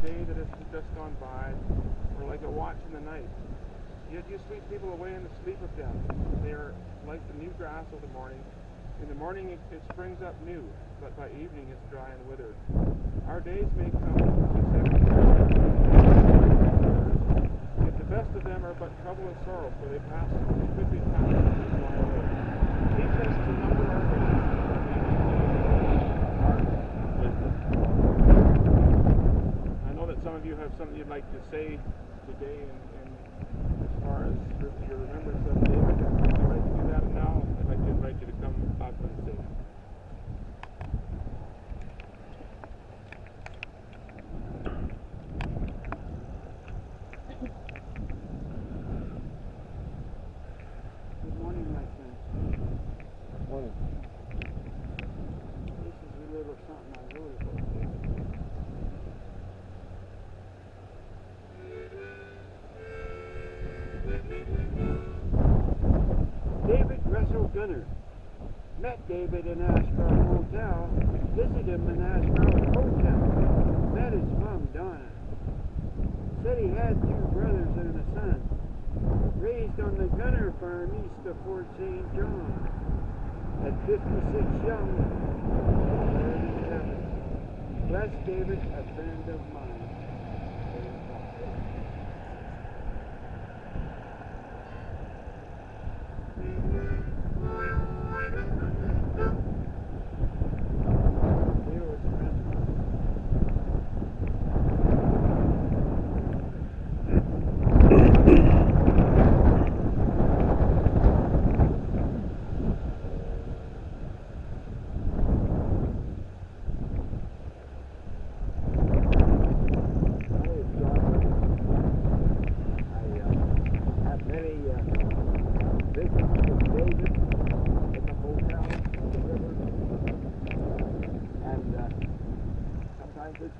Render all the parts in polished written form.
day that has just gone by, or like a watch in the night. Yet you sweep people away in the sleep of death. They are like the new grass of the morning. In the morning it springs up new, but by evening it's dry and withered. Our days may come to 70 years, yet the best of them are but trouble and sorrow, for they pass quickly past and they fly away. Teach us to number our days, that we may gain wisdom. I know that some of you have something you'd like to say today, and as far as your remembrance of David, if you'd like to do that now, I'd like to invite you to come up and say. Good morning, my friends. Good morning. This is a little something I wrote about David. David Russell Gunner. Met David in Ashcroft Hotel. Visited him in Ashcroft Hotel. Met his mom, Donna. Said he had 2 brothers and a son. Raised on the Gunner farm east of Fort St. John. At 56 young, Lord in heaven. Bless David, a friend of mine.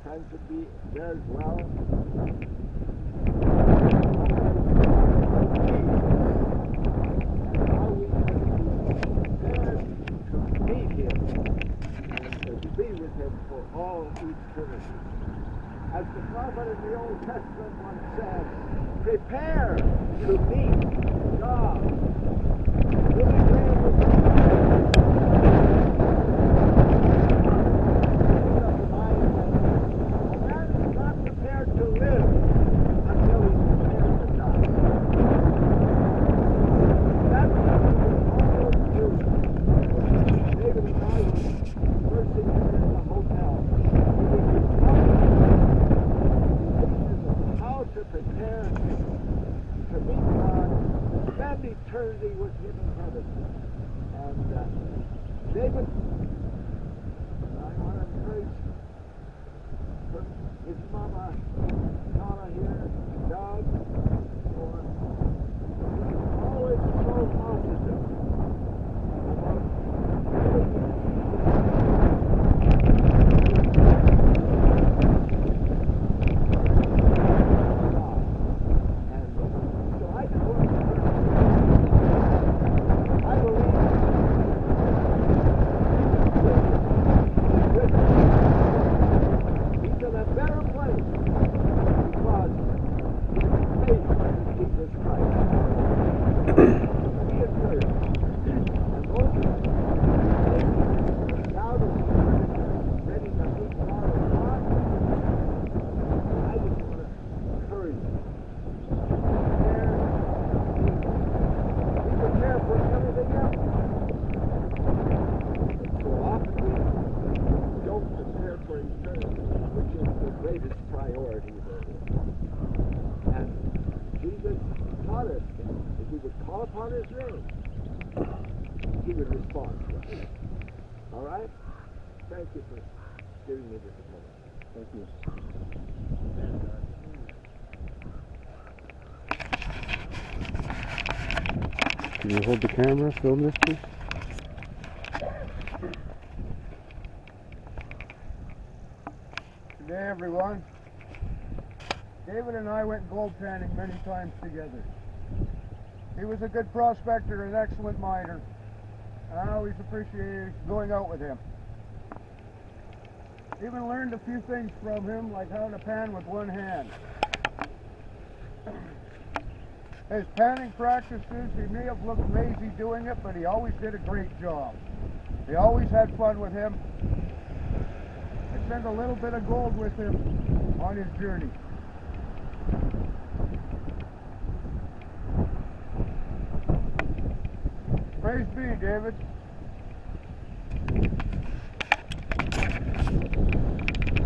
Friends would be there as well. And how we could be prepared to meet him and to be with him for all eternity. As the prophet in the Old Testament once said, prepare to meet God. Billy Graham was to live until he's prepared to die. That's what we always do. David and I were first thing in the hotel. We were discussing how to prepare to meet God, to spend eternity with him in heaven. And David, I want to encourage his mama, Donna here, Doug, for always so positive about God. And so I just want to I believe he's in a better place because faith in Jesus Christ. Be encouraged. And those who now that you're ready to meet God with God, I just want to encourage you. Be prepared for everything else. So often we don't prepare for eternity, which is the greatest priority there is. And Jesus taught us that if we would call upon his name, he would respond to us. All right? Thank you for giving me this moment. Thank you. Can you hold the camera, film this, please? Good day, everyone. David and I went gold panning many times together. He was a good prospector, an excellent miner, and I always appreciated going out with him. Even learned a few things from him, like how to pan with one hand. His panning practices, he may have looked lazy doing it, but he always did a great job. He always had fun with him. I spent a little bit of gold with him on his journey. Praise be, David.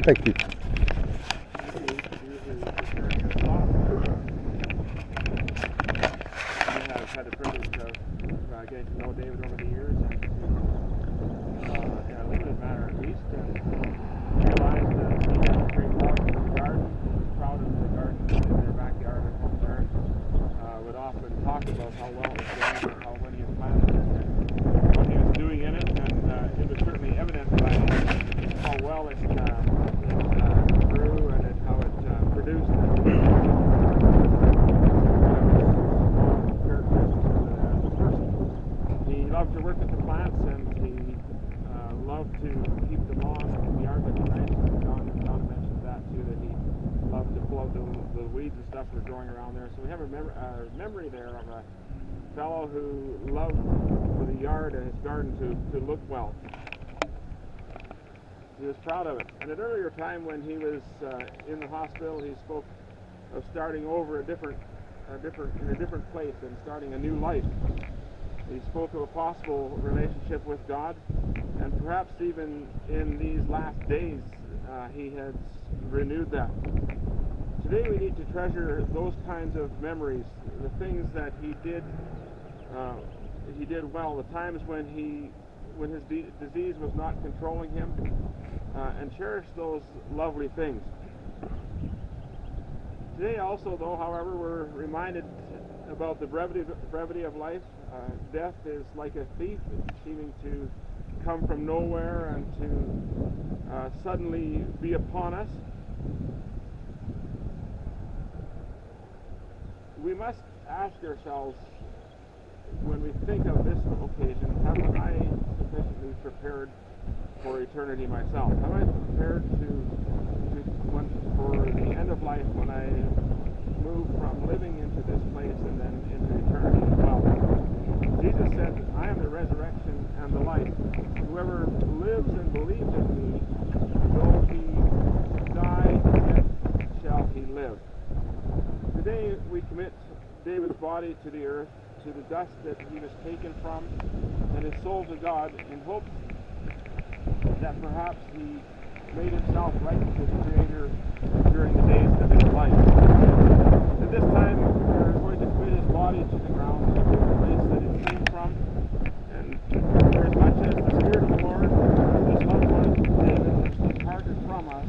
Thank you. I've had the privilege of getting to know David over the years, and in a limited manner at least, and realized that he had a great love for the garden. He was proud of the garden in their backyard at home there. Would often talk about how well it was going, and how when he had planted it, and what he was doing in it, and it was certainly evident by how well it grew and how it produced. He loved to work with the plants, and he loved to keep them on the yard looking nice. And Don mentioned that too, that he loved to pull out the weeds and stuff that were growing around there. So we have a memory there of a fellow who loved for the yard and his garden to look well. He was proud of it. And at an earlier time when he was in the hospital, he spoke of starting over in a different place and starting a new life. He spoke of a possible relationship with God, and perhaps even in these last days he has renewed that. Today we need to treasure those kinds of memories, the things that he did well, the times when his disease was not controlling him, and cherish those lovely things. Today also, though, however, we're reminded about the brevity of life. Death is like a thief, seeming to come from nowhere and to suddenly be upon us. We must ask ourselves, when we think of this occasion, have I sufficiently prepared for eternity myself? Am I prepared for the end of life, when I move from living into this place and then into eternity as well? Jesus said, I am the resurrection and the life. Whoever lives and believes in me, though he die, yet shall he live. Today we commit David's body to the earth, to the dust that he was taken from, and his soul to God, in hopes that perhaps he made himself right with his Creator during the days of his life. At this time, we're going to commit his body to the ground, to the place that it came from, and for as much as the Spirit of the Lord, this loved one, David, has departed from us,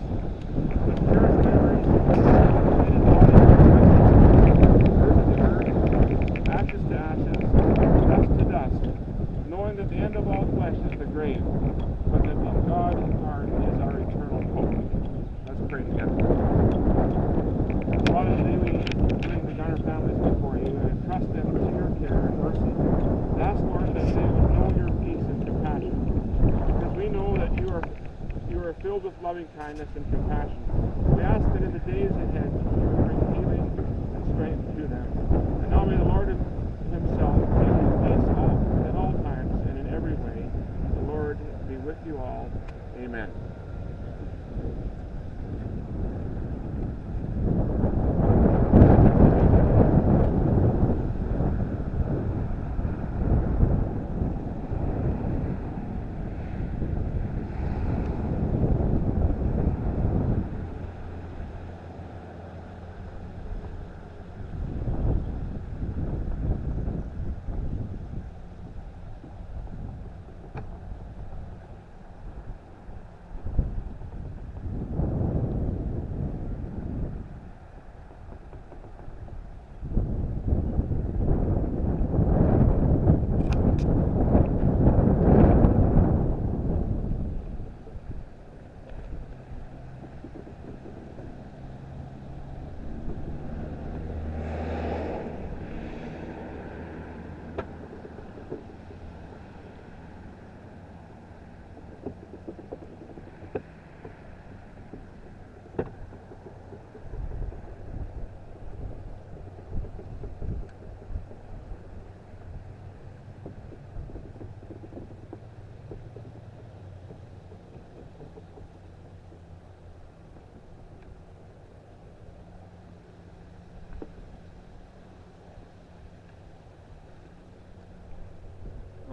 with cherished memories, committed body to earth, ashes to ashes, dust to dust, knowing that the end of all flesh is the grave, but that in God is our eternal hope. Let's pray together.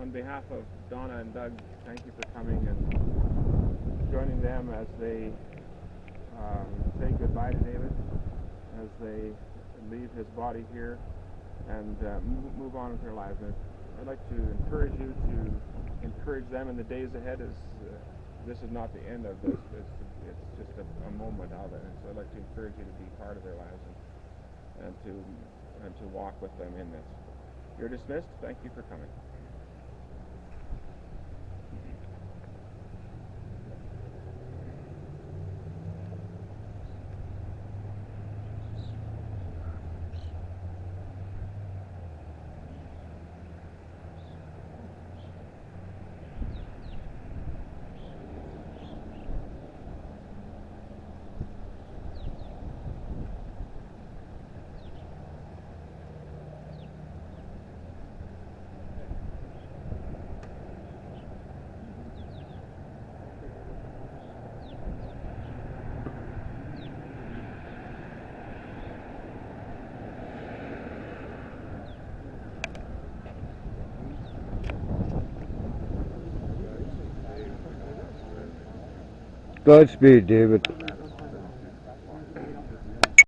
on behalf of Donna and Doug, thank you for coming and joining them as they say goodbye to David, as they leave his body here and move on with their lives. And I'd like to encourage you to encourage them in the days ahead, as this is not the end of this. It's just a moment of it. And so I'd like to encourage you to be part of their lives and to walk with them in this. You're dismissed. Thank you for coming. Godspeed, David.